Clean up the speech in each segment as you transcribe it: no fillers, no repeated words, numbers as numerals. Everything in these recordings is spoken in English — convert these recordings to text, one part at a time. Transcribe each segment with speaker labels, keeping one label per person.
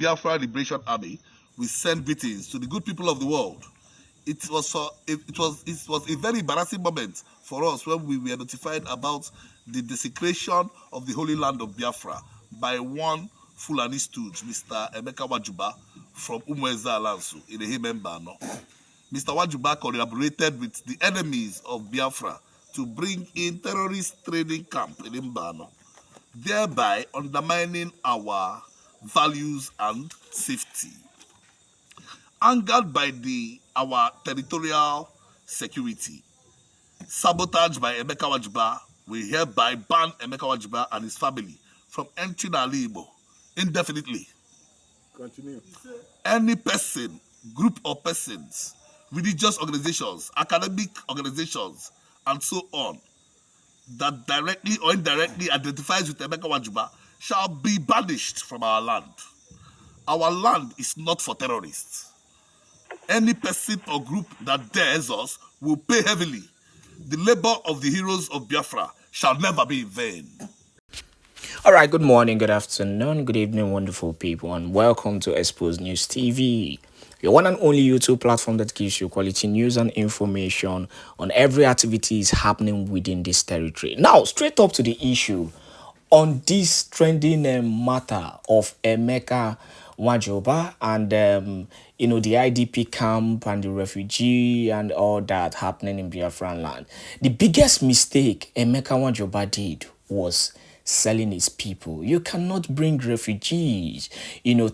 Speaker 1: Biafra Liberation Army, we send greetings to the good people of the world. It was a very embarrassing moment for us when we were notified about the desecration of the holy land of Biafra by one Fulani stooge, Mr. Emeka Nwajiuba from Umueza Alansu in the Himembano. Mr. Nwajiuba collaborated with the enemies of Biafra to bring in terrorist training camp in Mbano, thereby undermining our values and safety. Angered by our territorial security, sabotaged by Emeka Nwajiuba, we hereby ban Emeka Nwajiuba and his family from entering Ala Igbo indefinitely.
Speaker 2: Continue.
Speaker 1: Any person, group of persons, religious organizations, academic organizations, and so on, that directly or indirectly identifies with Emeka Nwajiuba shall be banished from our land. Our land is not for terrorists. Any person or group that dares us will pay heavily. The labor of the heroes of Biafra shall never be in vain.
Speaker 3: All right, good morning, good afternoon, good evening, wonderful people, and welcome to Expose News TV, your one and only YouTube platform that gives you quality news and information on every activities happening within this territory. Now, straight up to the issue on this trending matter of Emeka Nwajiuba and the IDP camp and the refugee and all that happening in Biafralnd land. The biggest mistake Emeka Nwajiuba did was selling his people. You cannot bring refugees,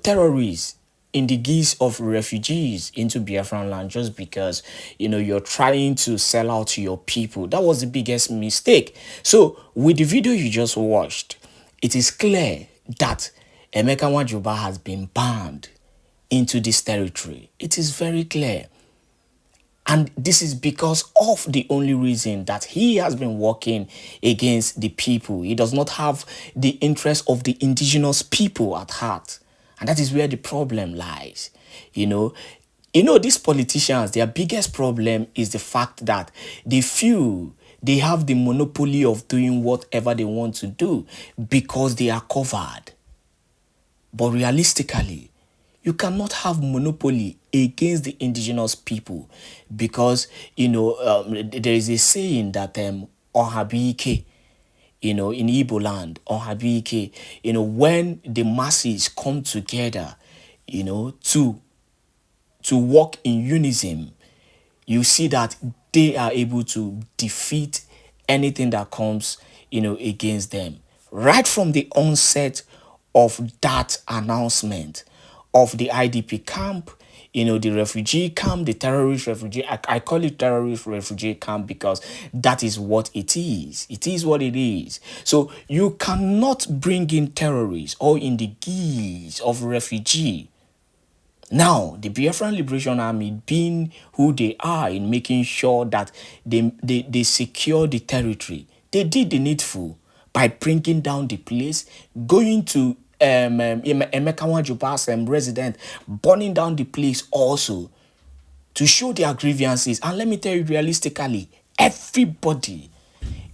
Speaker 3: terrorists in the guise of refugees into Biafran land just because, you're trying to sell out to your people. That was the biggest mistake. So with the video you just watched, it is clear that Emeka Nwajiuba has been banned into this territory. It is very clear. And this is because of the only reason that he has been working against the people. He does not have the interest of the indigenous people at heart. And that is where the problem lies. These politicians, their biggest problem is the fact that they feel they have the monopoly of doing whatever they want to do because they are covered. But realistically, you cannot have monopoly against the indigenous people because, there is a saying that Ohabike, in Igbo land, Ohabike, when the masses come together, to work in unison, you see that they are able to defeat anything that comes, against them. Right from the onset of that announcement of the IDP camp, the refugee camp, the terrorist refugee. I call it terrorist refugee camp because that is what it is. It is what it is. So you cannot bring in terrorists or in the guise of refugee. Now, the Biafralnd Liberation Army, being who they are in making sure that they secure the territory, they did the needful by bringing down the place, going to Emeka Nwajiuba's resident, burning down the place also to show their grievances. And let me tell you realistically, everybody,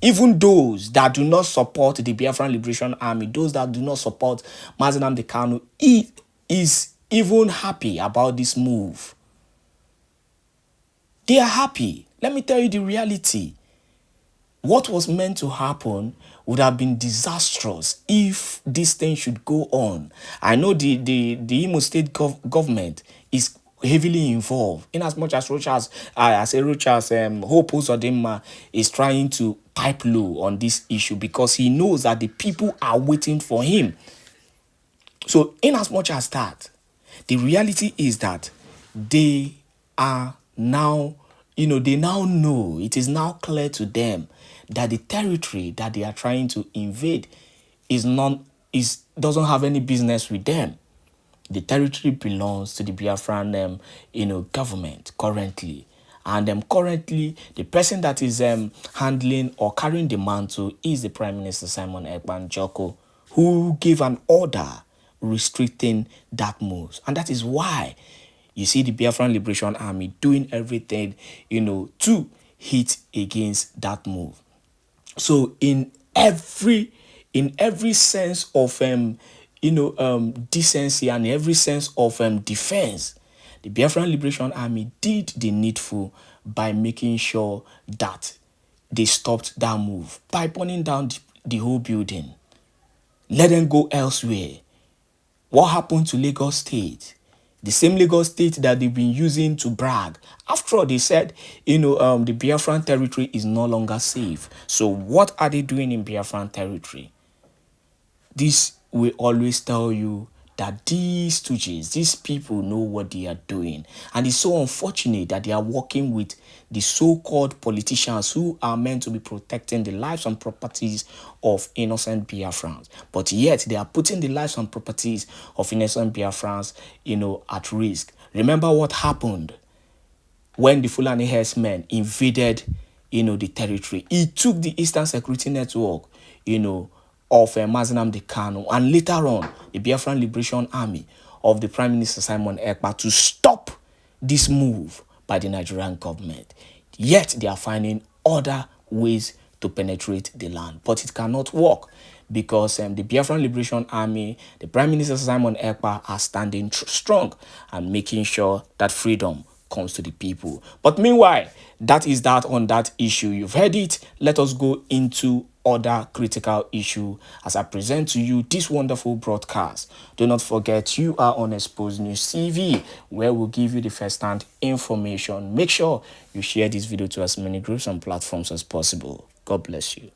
Speaker 3: even those that do not support the Biafralnd Liberation Army, those that do not support Mazi Nnamdi Kanu, is even happy about this move. They are happy. Let me tell you the reality. What was meant to happen would have been disastrous if this thing should go on. I know the Imo State government is heavily involved in as much as Hope Uzodinma is trying to pipe low on this issue because he knows that the people are waiting for him. So in as much as that, the reality is that they are now, they now know, it is now clear to them that the territory that they are trying to invade doesn't have any business with them. The territory belongs to the Biafran government currently. And currently, the person that is handling or carrying the mantle is the Prime Minister Simon Ekpan Joko, who gave an order restricting that move. And that is why you see the Biafralnd Liberation Army doing everything, to hit against that move. So in every sense of decency and every sense of defense, the Biafran Liberation Army did the needful by making sure that they stopped that move by burning down the whole building. Let them go elsewhere. What happened to Lagos State? The same Lagos State that they've been using to brag. After all, they said, the Biafran territory is no longer safe. So what are they doing in Biafran territory? This will always tell you that these stooges, these people know what they are doing. And it's so unfortunate that they are working with the so-called politicians who are meant to be protecting the lives and properties of innocent Biafrans. But yet they are putting the lives and properties of innocent Biafrans, at risk. Remember what happened when the Fulani herdsmen invaded, the territory. It took the Eastern Security Network, of Mazenam Kanu, and later on the Biafran Liberation Army of the Prime Minister Simon Ekpa to stop this move by the Nigerian government. Yet they are finding other ways to penetrate the land, but it cannot work because the Biafran Liberation Army, the Prime Minister Simon Ekpa, are standing strong and making sure that freedom comes to the people. But meanwhile, that is that on that issue. You've heard it. Let us go into other critical issue as I present to you this wonderful broadcast. Do not forget, you are on Exposed News TV, where we'll give you the first-hand information. Make sure you share this video to as many groups and platforms as possible. God bless you.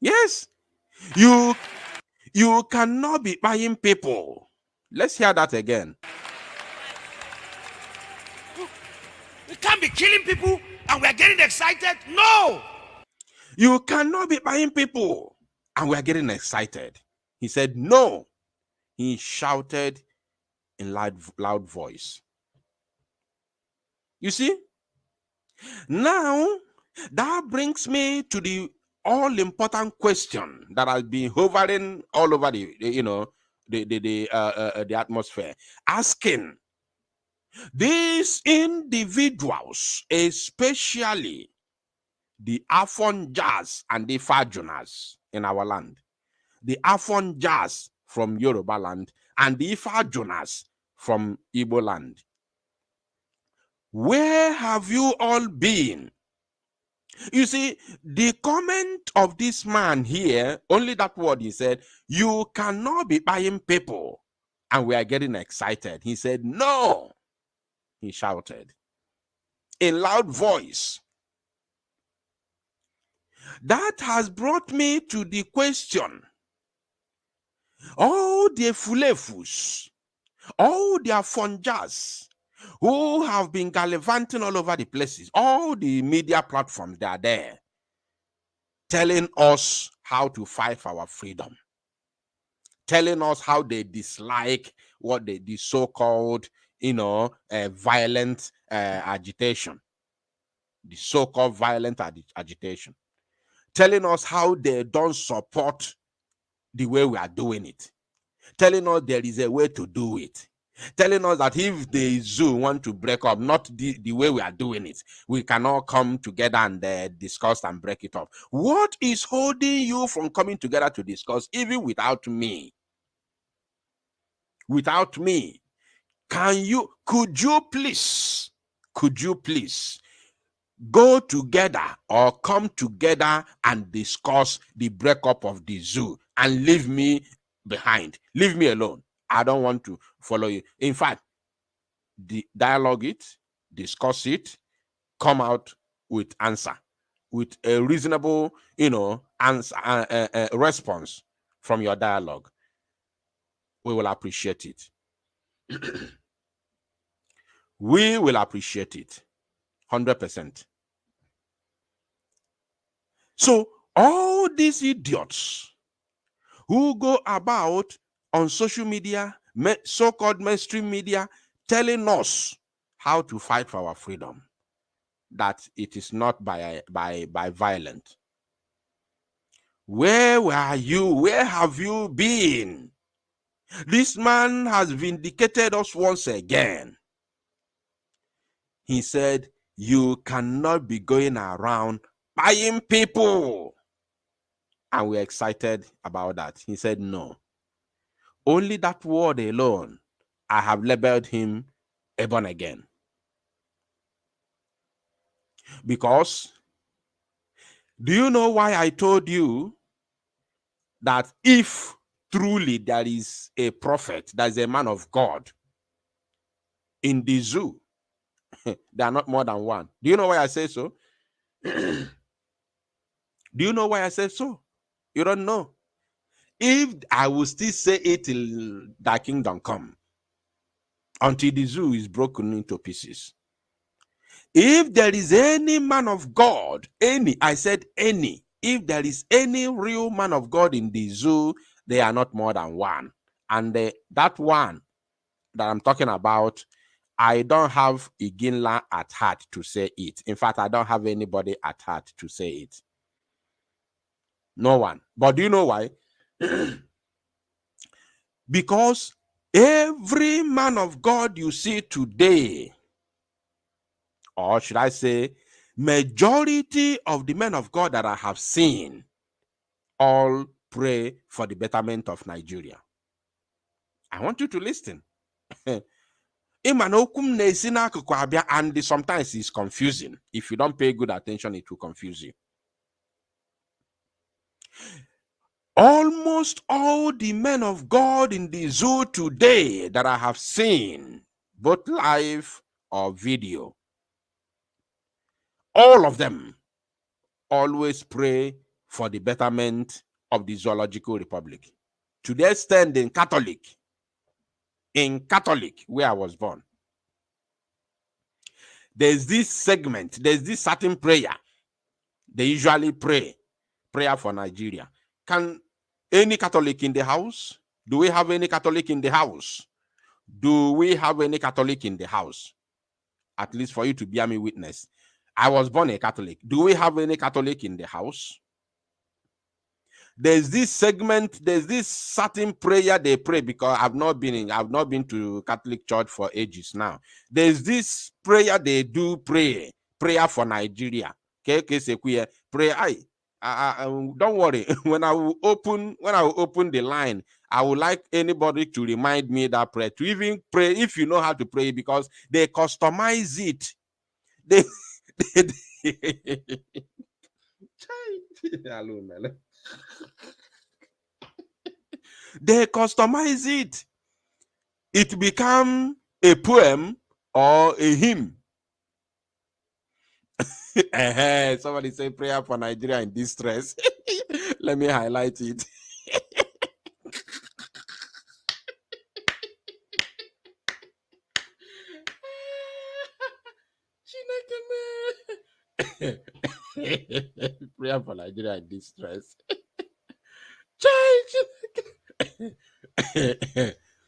Speaker 2: Yes, you cannot be buying people. Let's hear that again.
Speaker 4: We can't be killing people and we're getting excited. No!
Speaker 2: You cannot be buying people and we're getting excited. He said, no. He shouted in loud voice. You see? Now, that brings me to the all-important question that has been hovering all over the atmosphere, asking these individuals, especially the Afon Jazz and the Fajunas in our land, the Afon Jazz from Yoruba land and the Fajunas from Igbo land. Where have you all been? You see, the comment of this man here, only that word he said, you cannot be buying people, and we are getting excited. He said, no, he shouted in loud voice. That has brought me to the question, all the Fulefus, all their Fonjas, who have been gallivanting all over the places, all the media platforms, they are there, telling us how to fight for our freedom, telling us how they dislike what the so-called, violent agitation, the so-called violent agitation, telling us how they don't support the way we are doing it, telling us there is a way to do it, telling us that if the zoo want to break up, not the way we are doing it, we cannot come together and discuss and break it up. What is holding you from coming together to discuss, even without me? Without me, could you please go together or come together and discuss the breakup of the zoo and leave me behind? Leave me alone. I don't want to follow you. In fact, dialogue it, discuss it, come out with answer, with a reasonable, answer, response from your dialogue. We will appreciate it. We will appreciate it 100%. So all these idiots who go about on social media, so-called mainstream media, telling us how to fight for our freedom, that it is not by violence. Where were you? Where have you been? This man has vindicated us once again. He said, you cannot be going around buying people. And we're excited about that. He said, no. Only that word alone, I have labeled him a born again. Because, do you know why I told you that if truly there is a prophet, there is a man of God in the zoo, there are not more than one? Do you know why I say so? Do you know why I say so? You don't know. If I will still say it till thy kingdom come, until the zoo is broken into pieces. If there is any man of God, I said any, if there is any real man of God in the zoo, they are not more than one. And that one that I'm talking about, I don't have Iginla at heart to say it. In fact, I don't have anybody at heart to say it. No one. But do you know why? Because every man of God you see today, or should I say, majority of the men of God that I have seen, all pray for the betterment of Nigeria. I want you to listen. And sometimes it's confusing. If you don't pay good attention, it will confuse you. Almost all the men of God in the zoo today that I have seen, both live or video, all of them always pray for the betterment of the Zoological Republic. To the extent in Catholic, where I was born, there's this segment, there's this certain prayer. They usually prayer for Nigeria. Can any Catholic in the house? Do we have any Catholic in the house? Do we have any Catholic in the house? At least for you to bear me witness. I was born a Catholic. Do we have any Catholic in the house? There's this segment, there's this certain prayer they pray, because I've not been to Catholic church for ages now. There's this prayer they do prayer for Nigeria. Okay, say pray. Don't worry. When I will open the line, I would like anybody to remind me that prayer, to even pray if you know how to pray, because they customize it. They they customize it. It become a poem or a hymn. Somebody say prayer for Nigeria in distress. Let me highlight it. Prayer for Nigeria in distress.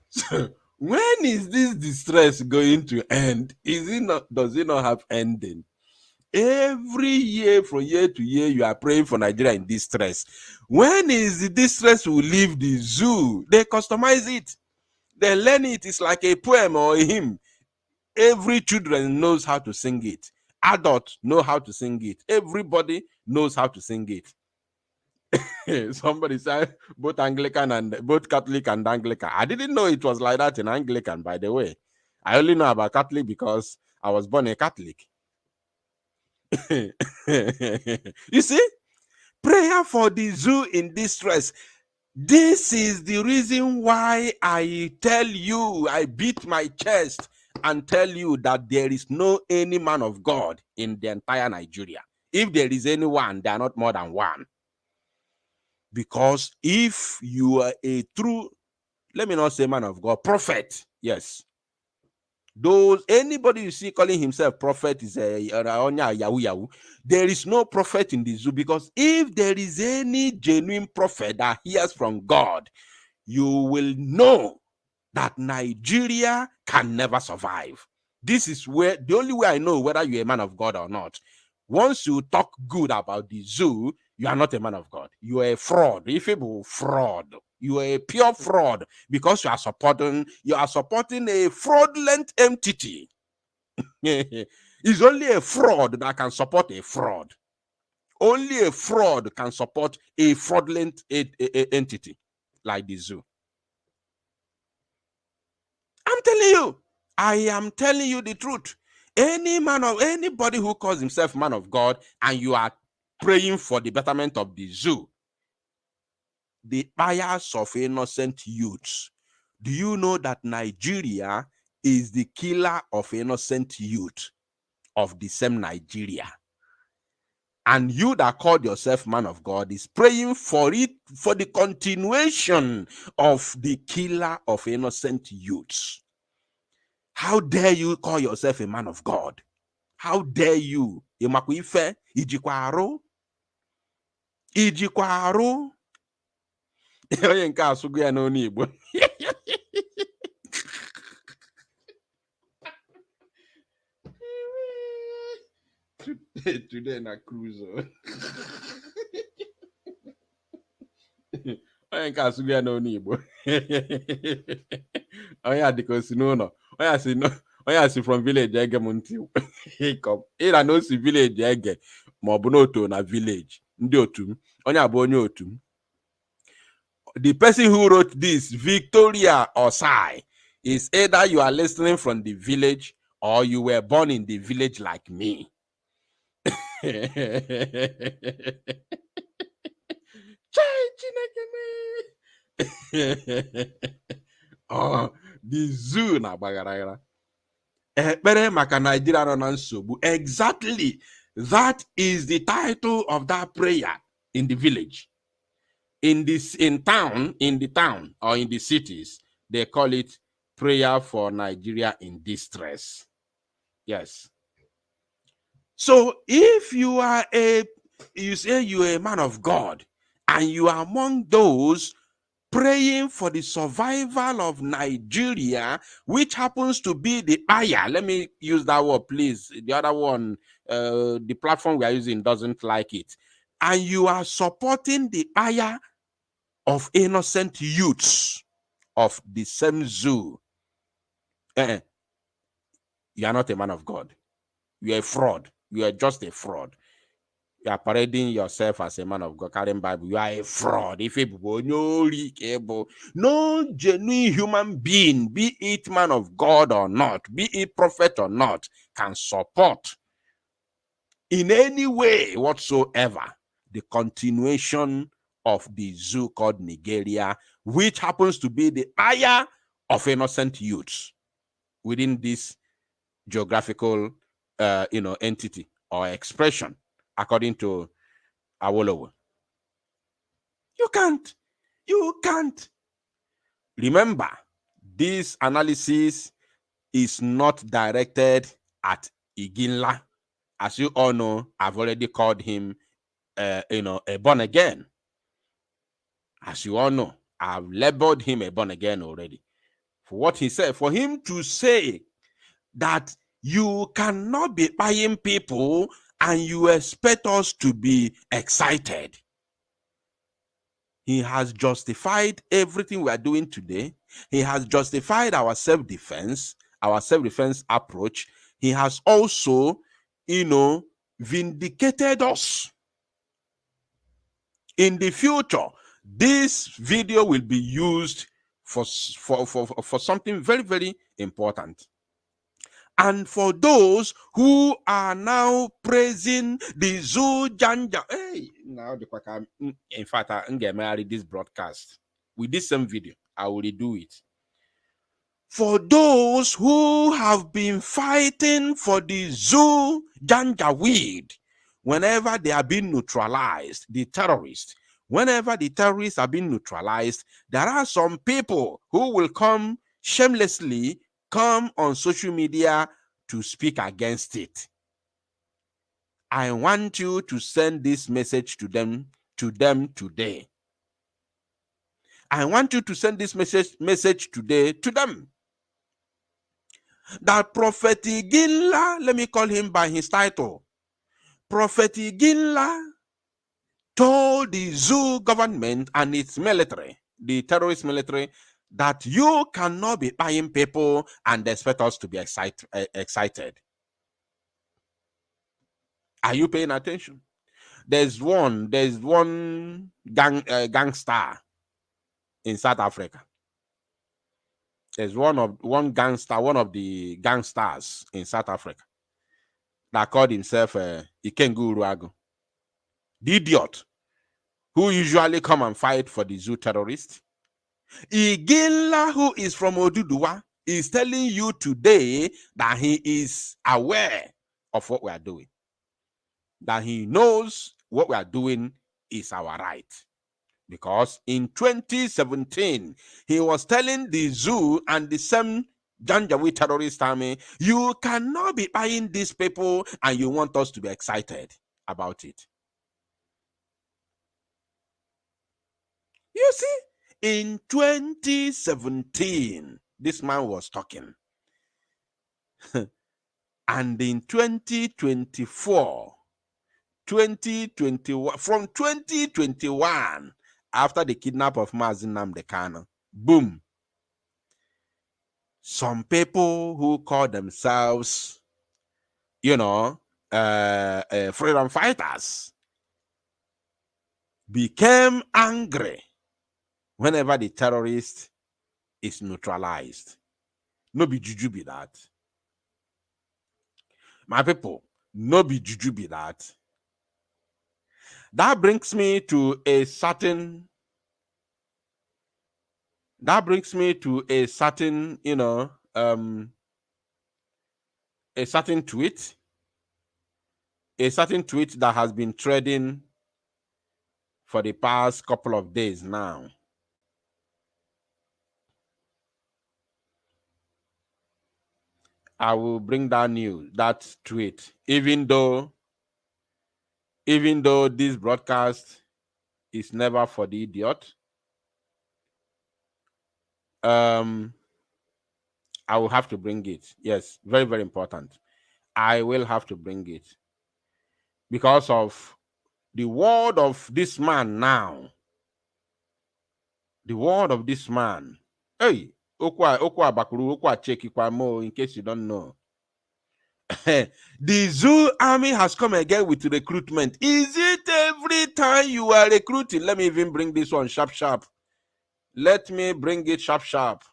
Speaker 2: So when is this distress going to end? Does it not have ending? Every year, from year to year, you are praying for Nigeria in distress. When is the distress will leave the zoo? They customize it. They learn it. It's like a poem or a hymn. Every children knows how to sing it. Adults know how to sing it. Everybody knows how to sing it. Somebody said both Catholic and Anglican. I didn't know it was like that in Anglican, by the way. I only know about Catholic because I was born a Catholic. You see, prayer for the zoo in distress. This is the reason why I tell you, I beat my chest and tell you that there is no any man of God in the entire Nigeria. If there is anyone, there are not more than one. Because if you are a true, let me not say man of God, prophet, yes. Anybody you see calling himself prophet is a yahoo. There is no prophet in the zoo, because if there is any genuine prophet that hears from God, you will know that Nigeria can never survive. This is where the only way I know whether you're a man of God or not. Once you talk good about the zoo, you are not a man of God. You are a fraud. If you fraud, you are a pure fraud, because you are supporting a fraudulent entity. It's only a fraud that can support a fraud. Only a fraud can support a fraudulent entity like the zoo. I'm telling you, I am telling you the truth. Anybody who calls himself man of God and you are praying for the betterment of the zoo, the bias of innocent youths. Do you know that Nigeria is the killer of innocent youth of the same Nigeria? And you that called yourself man of God is praying for it, for the continuation of the killer of innocent youths. How dare you call yourself a man of God? How dare you? Imakwife, ijikwaru. Ijikwaru. Onye nke asụgo ya n'onu Igbo. Today na cruise. Onye nke asụgo ya n'onu Igbo. Onye adịka osi n'ụlọ. Onye asị from village ege m ntị. Ịra na osi village ege ma ọ bụ n'otu na village. Ndị otu m. Onye abụ onye otu m. The person who wrote this, Victoria Osai, is either you are listening from the village or you were born in the village like me. Oh, the zoo na bagara. Ekpere maka Nigeria no na nsogbu. Exactly. That is the title of that prayer in the village. In the town or in the cities, they call it prayer for Nigeria in distress. Yes. So if you say you are a man of God and you are among those praying for the survival of Nigeria, which happens to be the ayah. Let me use that word, please. The other one, the platform we are using doesn't like it. And you are supporting the ayah of innocent youths of the same zoo. You are not a man of God. You are a fraud. You are just a fraud. You are parading yourself as a man of God, carrying Bible. You are a fraud. If no genuine human being, be it man of God or not, be it prophet or not, can support in any way whatsoever the continuation of the zoo called Nigeria, which happens to be the ayah of innocent youths within this geographical entity or expression, according to Awolowo. You can't. Remember, this analysis is not directed at Iginla. As you all know, I've already called him a born again. As you all know, I've labeled him a born again already. For what he said, for him to say that you cannot be buying people and you expect us to be excited. He has justified everything we are doing today. He has justified our self-defense approach. He has also, vindicated us. In the future, this video will be used for something very, very important. And for those who are now praising the zoo janja, hey, now in fact, I'm gonna marry this broadcast with this same video. I will redo it. For those who have been fighting for the zoo janja weed, whenever they are being neutralized, the terrorists, whenever the terrorists are being neutralized, there are some people who will come shamelessly on social media to speak against it. I want you to send this message to them today. I want you to send this message today to them. That Prophet Iginla, let me call him by his title. Prophet Iginla told the zoo government and its military, the terrorist military, that you cannot be buying people and expect us to be excited. Are you paying attention? there's one gangster in South Africa. There's one of the gangsters in South Africa that called himself Ikengu Uruagu. The idiot who usually come and fight for the zoo terrorists. Iginla, who is from Oduduwa, is telling you today that he is aware of what we are doing. That he knows what we are doing is our right. Because in 2017, he was telling the zoo and the same Janjaweed terrorist army, you cannot be buying these people and you want us to be excited about it. You see, in 2017, this man was talking. And in 2024, 2021, from 2021, after the kidnap of Mazi Nnamdi Kanu, boom. Some people who call themselves, freedom fighters became angry whenever the terrorist is neutralized. No be juju be that. My people, no be juju be that. That brings me to a certain a certain tweet. A certain tweet that has been trending for the past couple of days now. I will bring that tweet, even though this broadcast is never for the idiot. I will have to bring it. Yes, very, very important. I will have to bring it because of the word of this man now. The word of this man. Hey, okwa bakuru, okwa cheki mo, in case you don't know. The zoo army has come again with recruitment. Is it every time you are recruiting? Let me even bring this one sharp. Let me bring it sharp.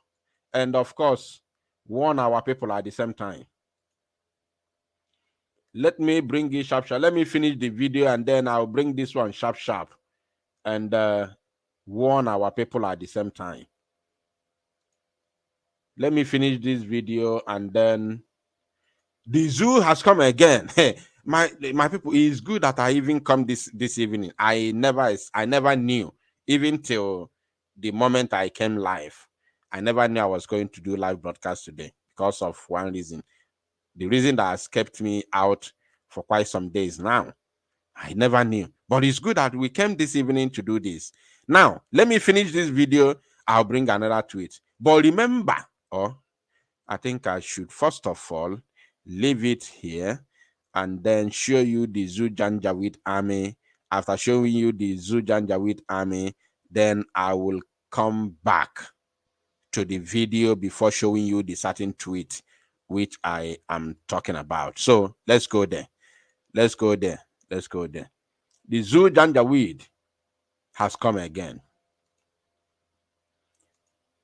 Speaker 2: And of course, warn our people at the same time. Let me bring it sharp. Let me finish the video and then I'll bring this one sharp. And warn our people at the same time. Let me finish this video and then the zoo has come again. My people, it's good that I even come this evening. I never knew, even till the moment I came live. I never knew I was going to do live broadcast today because of one reason. The reason that has kept me out for quite some days now. I never knew. But it's good that we came this evening to do this. Now, let me finish this video. I'll bring another tweet. But remember, I think I should first of all leave it here and then show you the Zoo Janjaweed army. After showing you the Zoo Janjaweed army, then I will come back to the video before showing you the certain tweet which I am talking about. So let's go there. The Zoo Janjaweed has come again.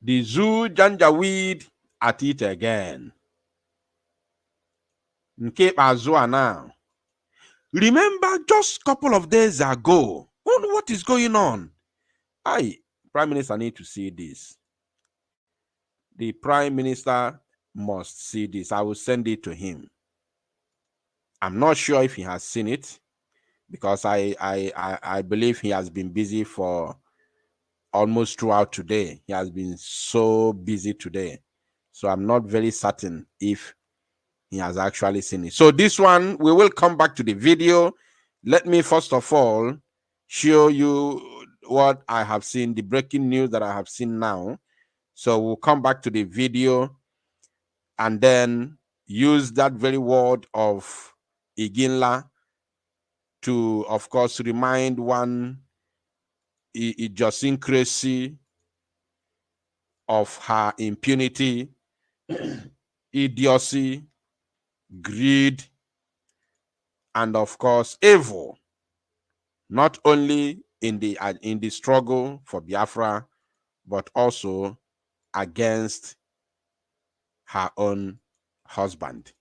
Speaker 2: The Zoo Janjaweed at it again. Nke Azua now. Remember just a couple of days ago. What is going on? Prime Minister need to see this. The Prime Minister must see this. I will send it to him. I'm not sure if he has seen it because I believe he has been busy for almost throughout today. He has been so busy today. So I'm not very certain if he has actually seen it. So this one, we will come back to the video. Let me first of all show you what I have seen, the breaking news that I have seen now. So we'll come back to the video and then use that very word of Iginla to, of course, remind one idiosyncrasy of her impunity, idiocy, greed, and of course, evil not only in the struggle for Biafra, but also against her own husband.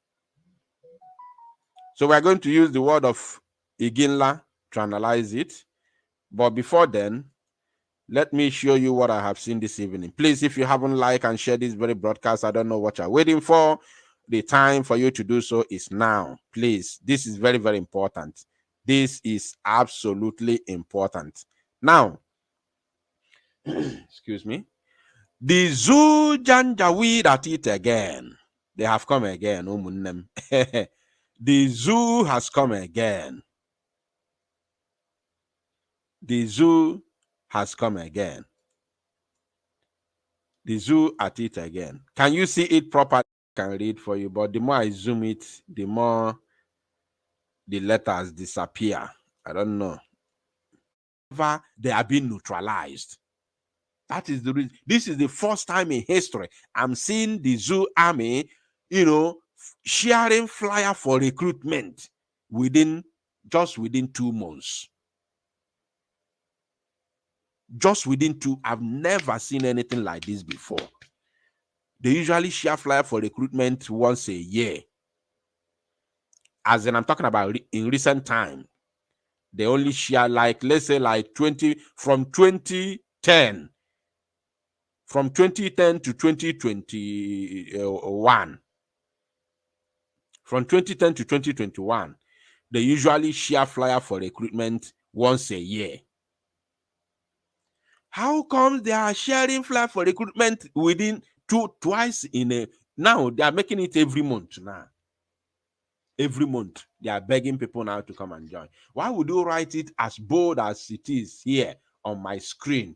Speaker 2: So we're going to use the word of Iginla to analyze it. But before then, let me show you what I have seen this evening. Please, if you haven't liked and shared this very broadcast, I don't know what you're waiting for. The time for you to do so is now. Please, this is very, very important. This is absolutely important. Now, excuse me. The Zoo Janjaweed at it again. They have come again, Umunnem. The zoo has come again. The zoo has come again. The zoo at it again. Can you see it properly? I can read for you, but the more I zoom it, the more the letters disappear. I don't know. They are being neutralized. That is the reason. This is the first time in history I'm seeing the zoo army, sharing flyer for recruitment within 2 months. Just within 2, I've never seen anything like this before. They usually share flyer for recruitment once a year. As in, I'm talking about in recent time. They only share let's say 20 from 2010. From 2010 to 2021. From 2010 to 2021, they usually share flyer for recruitment once a year. How come they are sharing flyer for recruitment within twice in a... Now they are making it every month now. Every month they are begging people now to come and join. Why would you write it as bold as it is here on my screen?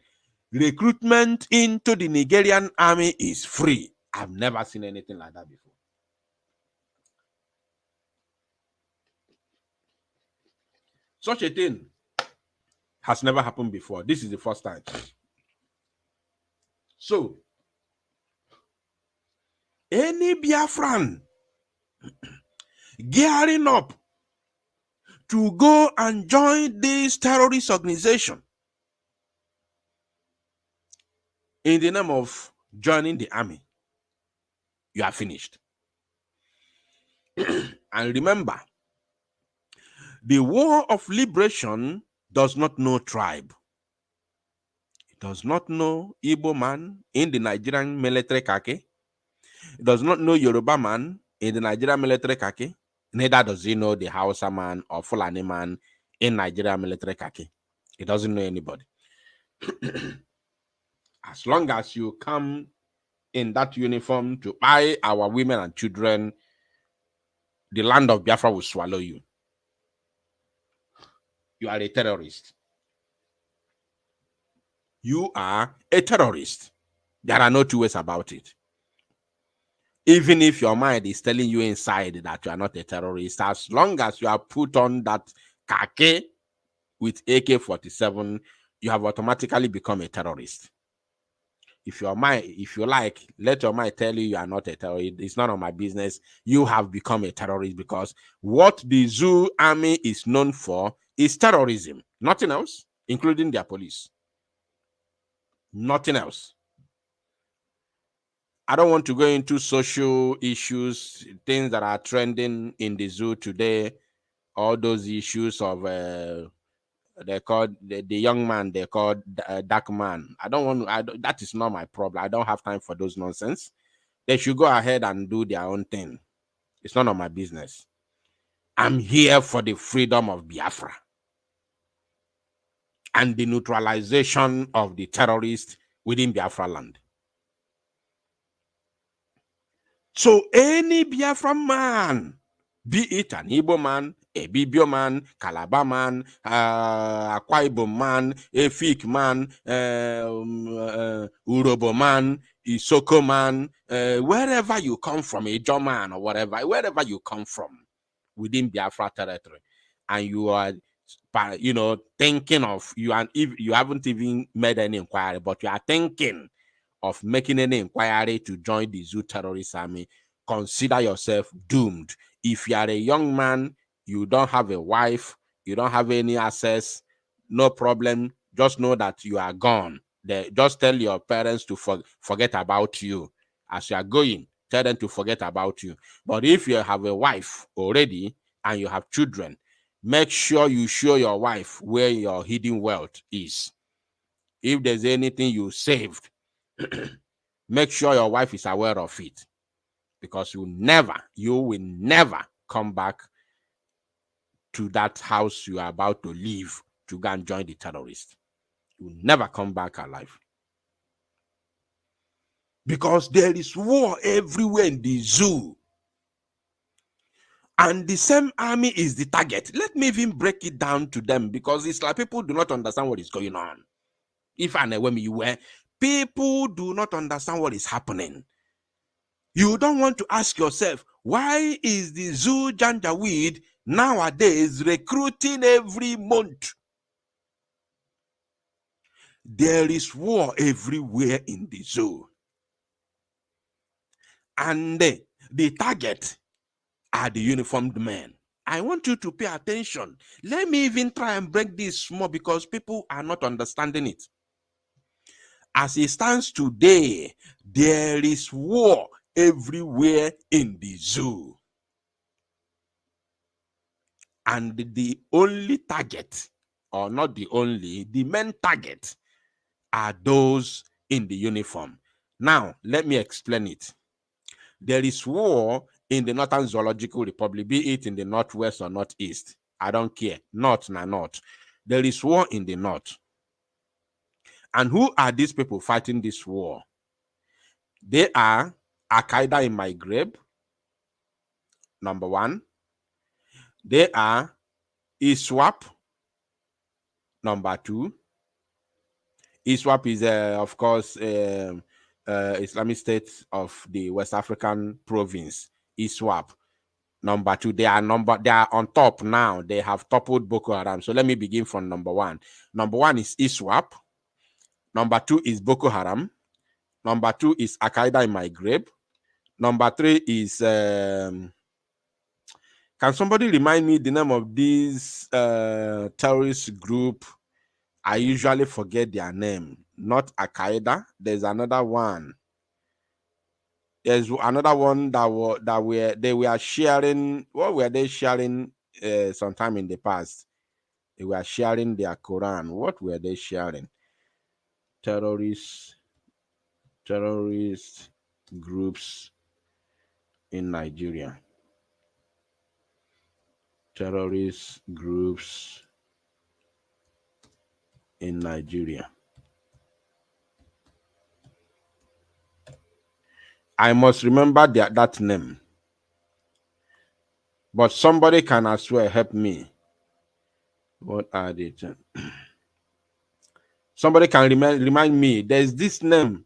Speaker 2: Recruitment into the Nigerian army is free. I've never seen anything like that before. Such a thing has never happened before. This is the first time. So, any Biafran gearing up to go and join this terrorist organization in the name of joining the army, you are finished. And remember, the war of liberation does not know tribe. It does not know Igbo man in the Nigerian military khaki. It does not know Yoruba man in the Nigerian military khaki. Neither does he know the Hausa man or Fulani man in Nigeria military khaki. It doesn't know anybody. As long as you come in that uniform to buy our women and children, the land of Biafra will swallow you. You are a terrorist. You are a terrorist. There are no two ways about it. Even if your mind is telling you inside that you are not a terrorist, as long as you have put on that khaki with AK-47, you have automatically become a terrorist. If your mind, if you like, let your mind tell you are not a terrorist. It's none of my business. You have become a terrorist, because what the Zoo army is known for is terrorism. Nothing else, including their police. Nothing else. I don't want to go into social issues, things that are trending in the zoo today, all those issues of they called the young man, they called dark man. I don't want. That is not my problem. I don't have time for those nonsense. They should go ahead and do their own thing. It's none of my business. I'm here for the freedom of Biafra and the neutralization of the terrorists within Biafralnd. So any Biafra man, be it an Igbo man, a Bibio man, Calabar man, Akwa Ibom man, Efik man, Urobo man, Isoko man, wherever you come from, a Ijo man or whatever, wherever you come from within Biafra territory, and you are, thinking of, you haven't even made any inquiry, but you are thinking of making any inquiry to join the Zoo terrorist army, consider yourself doomed. If you are a young man, you don't have a wife, you don't have any access no problem. Just know that you are gone. Just tell your parents to forget about you. As you are going, tell them to forget about you. But if you have a wife already and you have children, make sure you show your wife where your hidden wealth is. If there's anything you saved, make sure your wife is aware of it, because you will never come back to that house you are about to leave to go and join the terrorists. You will never come back alive. Because there is war everywhere in the zoo. And the same army is the target. Let me even break it down to them, because it's like people do not understand what is going on. If and when you were, people do not understand what is happening. You don't want to ask yourself, why is the zoo Janjaweed nowadays recruiting every month? There is war everywhere in the zoo. And the target are the uniformed men. I want you to pay attention. Let me even try and break this more, because people are not understanding it. As it stands today, there is war everywhere in the zoo. And the only target, or not the only, the main target are those in the uniform. Now, let me explain it. There is war in the Northern Zoological Republic, be it in the Northwest or Northeast. I don't care. North na North. There is war in the North. And who are these people fighting this war? They are Al-Qaeda in Maghreb, number one. They are ISWAP, number two. ISWAP is, of course, Islamic State of the West African province, ISWAP. Number two, they are on top now. They have toppled Boko Haram. So let me begin from number one. Number one is ISWAP. Number two is Boko Haram. Number two is Al-Qaeda in Maghreb. Number three is, can somebody remind me the name of this terrorist group? I usually forget their name. Not Al-Qaeda. There's another one. There's another one they were sharing. What were they sharing sometime in the past? They were sharing their Quran. What were they sharing? Terrorist groups in Nigeria. Terrorist groups in Nigeria. I must remember that name. But somebody can as well help me. What are they? Somebody can remind me. There's this name.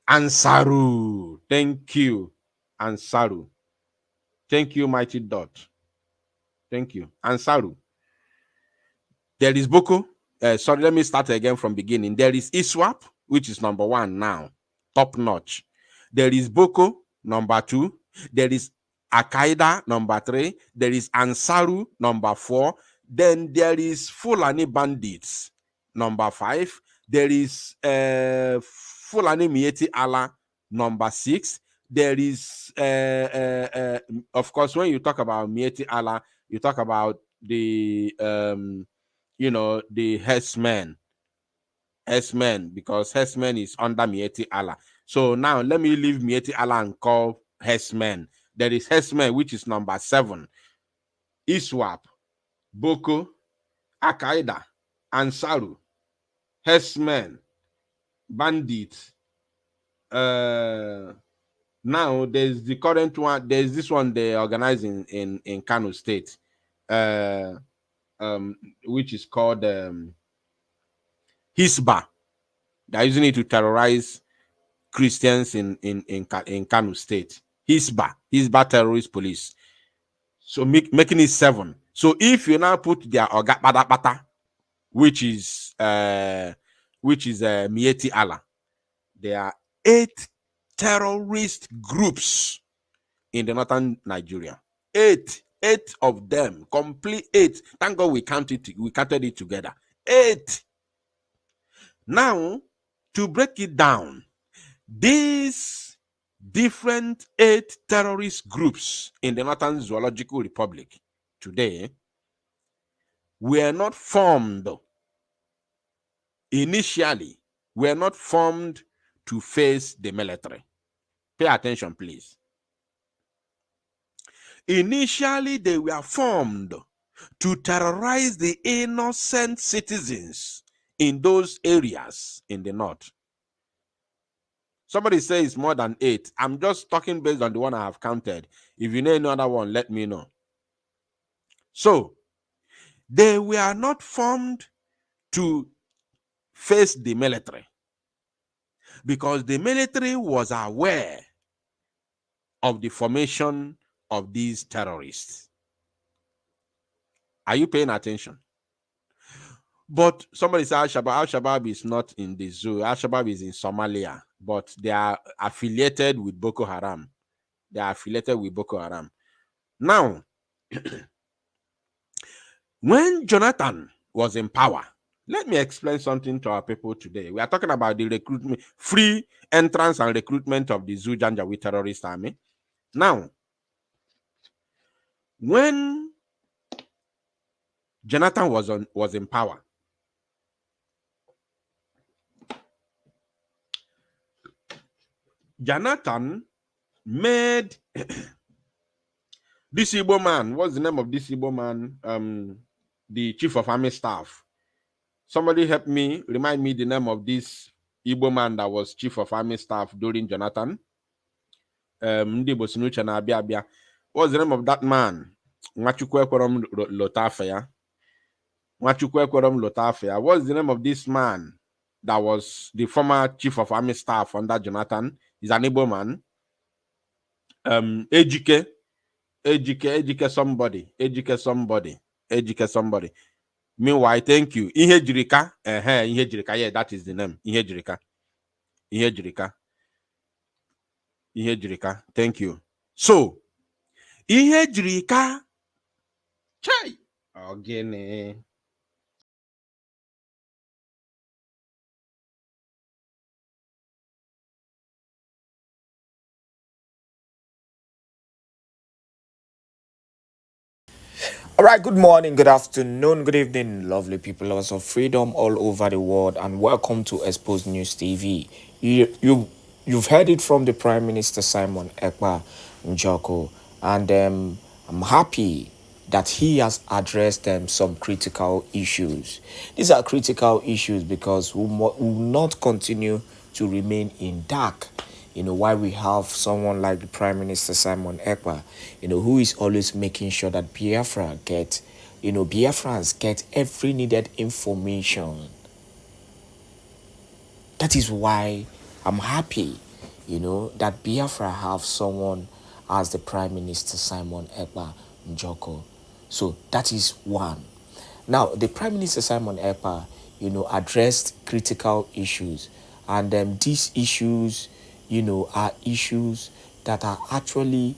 Speaker 2: Ansaru. Thank you. Ansaru. Thank you, Mighty Dot. Thank you. Ansaru. There is Boko. Sorry, let me start again from beginning. There is ISWAP, which is number one now. Top notch. There is Boko, number two. There is Al-Qaeda, number three. There is Ansaru, number four. Then there is Fulani Bandits, number five. There is Fulani Mieti Allah, number six. There is, of course, when you talk about Mieti Allah, you talk about the, the herdsmen, because herdsmen is under Mieti Allah. So now let me leave Mieti Allah and call herdsmen. There is herdsmen, which is number seven. ISWAP, Boko, Al-Qaeda, Ansaru, herdsmen, bandits. Now there's the current one. There's this one they organize in Kano State, which is called Hisba. They're using it to terrorize Christians in Kano State. Hisba terrorist police. So making it seven. So if you now put their Oga Bata, which is Mieti Allah, there are 8 terrorist groups in the northern Nigeria. 8 of them, complete 8. Thank God we counted it together. 8. Now, to break it down, these different 8 terrorist groups in the Northern Zoological Republic today were not formed initially, were not formed to face the military. Pay attention, please. Initially, they were formed to terrorize the innocent citizens in those areas in the north. Somebody says more than 8. I'm just talking based on the one I have counted. If you know any other one, let me know. So, they were not formed to face the military because the military was aware of the formation of these terrorists. Are you paying attention? But somebody said Al-Shabaab. Al-Shabaab is not in the zoo. Al-Shabaab is in Somalia, but they are affiliated with Boko Haram. They are affiliated with Boko Haram. Now, when Jonathan was in power, let me explain something to our people today. We are talking about the recruitment, free entrance and recruitment of the Zoo Janjaweed terrorist army. Now, when Jonathan was in power, Jonathan made this Igbo man. What's the name of this Igbo man? The chief of army staff. Somebody help me, remind me the name of this Igbo man that was chief of army staff during Jonathan. What's the name of that man? Nwachukwu ekwerom Lotafia. Nwachukwu ekwerom Lotafia. What's the name of this man that was the former chief of army staff under Jonathan? He's an Igbo man. Ejike somebody. Meanwhile, thank you. Ihe Jirika. Yeah, that is the name. Ihe Jirika. Thank you. So, Ihe Jirika. Chai. Again.
Speaker 3: All right, good morning, good afternoon, good evening, lovely people, lovers of freedom all over the world, and welcome to Exposed News TV. You've heard it from the Prime Minister Simon Ekpa Njoko, and I'm happy that he has addressed some critical issues. These are critical issues because we will not continue to remain in dark. Why we have someone like the Prime Minister Simon Ekpa, who is always making sure that Biafrans get every needed information. That is why I'm happy, that Biafra have someone as the Prime Minister Simon Ekpa Njoko. So that is one. Now, the Prime Minister Simon Ekpa, addressed critical issues, and these issues are issues that are actually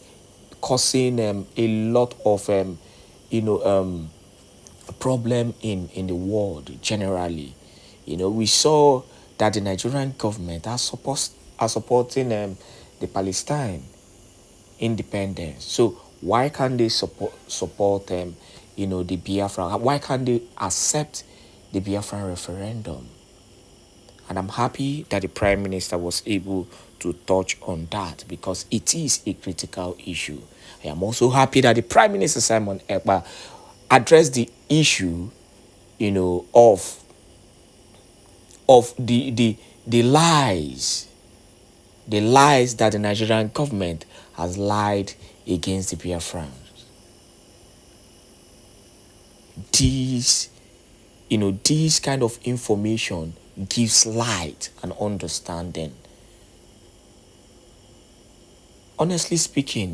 Speaker 3: causing a lot of problem in the world generally. We saw that the Nigerian government are supporting the Palestine independence. So why can't they support the Biafra? Why can't they accept the Biafran referendum? And I'm happy that the Prime Minister was able to touch on that because it is a critical issue. I am also happy that the Prime Minister Simon Ekpa addressed the issue, of the lies that the Nigerian government has lied against the Biafrans. These kind of information gives light and understanding. Honestly speaking,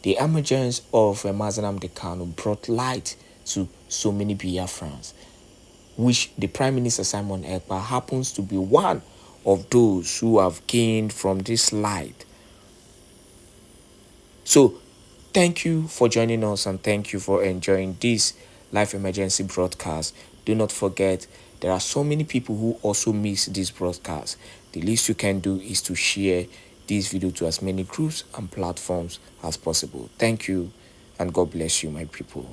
Speaker 3: the emergence of Mazi Nnamdi Kanu brought light to so many Biafrans, which the Prime Minister Simon Ekpa happens to be one of those who have gained from this light. So, thank you for joining us and thank you for enjoying this live emergency broadcast. Do not forget, there are so many people who also miss this broadcast. The least you can do is to share this video to as many groups and platforms as possible. Thank you, and God bless you, my people.